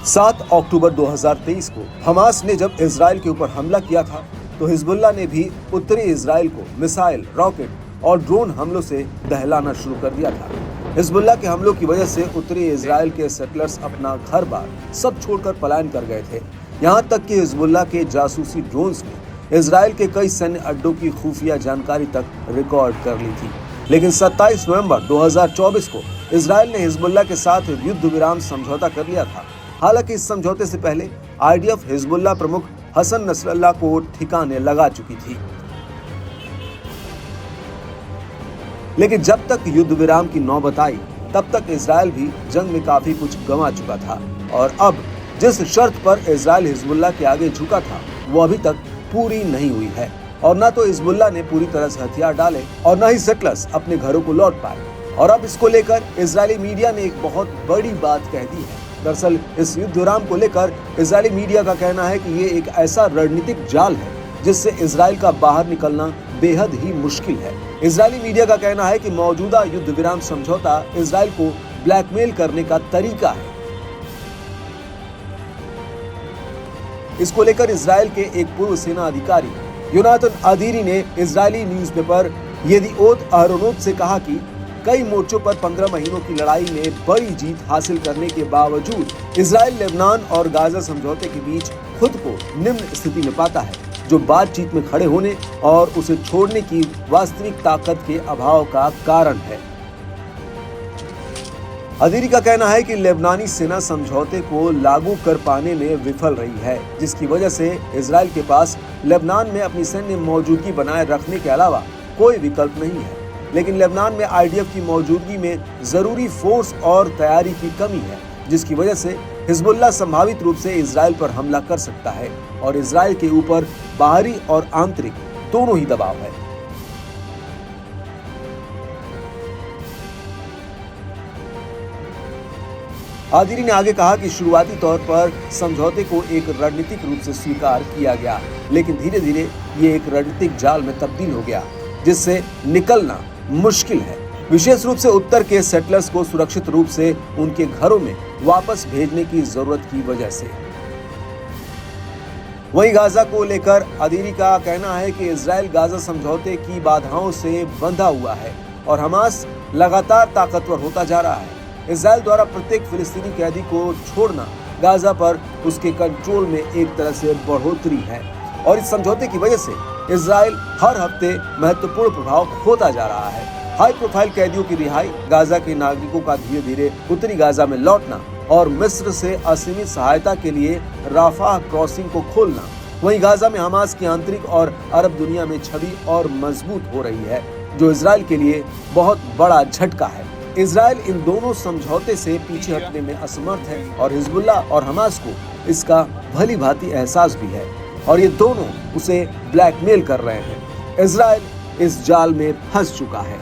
7 अक्टूबर 2023 को हमास ने जब इजराइल के ऊपर हमला किया था तो हिजबुल्लाह ने भी उत्तरी इजराइल को मिसाइल, रॉकेट और ड्रोन हमलों से दहलाना शुरू कर दिया था। हिजबुल्लाह के हमलों की वजह से उत्तरी इजराइल के सेटलर्स अपना घर बार सब छोड़कर पलायन कर गए थे। यहाँ तक कि हिजबुल्लाह के जासूसी ड्रोन्स ने इजराइल के कई सैन्य अड्डों की खुफिया जानकारी तक रिकॉर्ड कर ली थी। लेकिन 27 नवंबर 2024 को इजराइल ने हिजबुल्लाह के साथ युद्ध विराम समझौता कर लिया था। हालांकि इस समझौते से पहले आईडीएफ हिजबुल्लाह प्रमुख हसन नसरल्लाह को ठिकाने लगा चुकी थी। लेकिन जब तक युद्ध विराम की नौबत आई तब तक इजराइल भी जंग में काफी कुछ गंवा चुका था और अब जिस शर्त पर इजराइल हिजबुल्लाह के आगे झुका था वो अभी तक पूरी नहीं हुई है और न तो हिजबुल्लाह ने पूरी तरह से हथियार डाले और न ही सेटलर्स अपने घरों को लौट पाए। और अब इसको लेकर इजरायली मीडिया ने एक बहुत बड़ी बात कह दी है। दरअसल इस युद्ध विराम को लेकर इजरायली मीडिया का कहना है कि ये एक ऐसा रणनीतिक जाल है जिससे इजराइल का बाहर निकलना बेहद ही मुश्किल है। इजरायली मीडिया का कहना है कि मौजूदा युद्ध विराम समझौता इजराइल को ब्लैकमेल करने का तरीका है। इसको लेकर इजराइल के एक पूर्व सेना अधिकारी योनातन अदीरी ने इजरायली न्यूज़पेपर येदिओत अहरोनोत से कहा कि कई मोर्चों पर 15 महीनों की लड़ाई में बड़ी जीत हासिल करने के बावजूद इजराइल लेबनान और गाजा समझौते के बीच खुद को निम्न स्थिति में पाता है, जो बातचीत में खड़े होने और उसे छोड़ने की वास्तविक ताकत के अभाव का कारण है। अदीरी का कहना है कि लेबनानी सेना समझौते को लागू कर पाने में विफल रही है, जिसकी वजह से इजराइल के पास लेबनान में अपनी सैन्य मौजूदगी बनाए रखने के अलावा कोई विकल्प नहीं है। लेकिन लेबनान में आईडीएफ की मौजूदगी में जरूरी फोर्स और तैयारी की कमी है, जिसकी वजह से हिजबुल्लाह संभावित रूप से इजराइल पर हमला कर सकता है और इजराइल के ऊपर बाहरी और आंतरिक दोनों ही दबाव है। आदिरी ने आगे कहा कि शुरुआती तौर पर समझौते को एक रणनीतिक रूप से स्वीकार किया गया, लेकिन धीरे धीरे ये एक रणनीतिक जाल में तब्दील हो गया जिससे निकलना मुश्किल है, विशेष रूप से उत्तर के सेटलर्स को सुरक्षित रूप से उनके घरों में वापस भेजने की जरूरत की वजह से। वहीं गाजा को लेकर अदीरी का कहना है कि इजराइल गाजा समझौते की बाधाओं से बंधा हुआ है और हमास लगातार ताकतवर होता जा रहा है। इजराइल द्वारा प्रत्येक फिलिस्तीनी कैदी को छोड़ना गाजा पर उसके कंट्रोल में एक तरह से बढ़ोतरी है और इस समझौते की वजह से इजराइल हर हफ्ते महत्वपूर्ण प्रभाव खोता जा रहा है। हाई प्रोफाइल कैदियों की रिहाई, गाजा के नागरिकों का धीरे धीरे उत्तरी गाजा में लौटना और मिस्र से असीमित सहायता के लिए राफाह क्रॉसिंग को खोलना। वहीं गाजा में हमास की आंतरिक और अरब दुनिया में छवि और मजबूत हो रही है, जो इजराइल के लिए बहुत बड़ा झटका है। इजराइल इन दोनों समझौते से पीछे हटने में असमर्थ है और हिजबुल्लाह और हमास को इसका भली भांति एहसास भी है और ये दोनों उसे ब्लैकमेल कर रहे हैं। इजराइल इस जाल में फंस चुका है।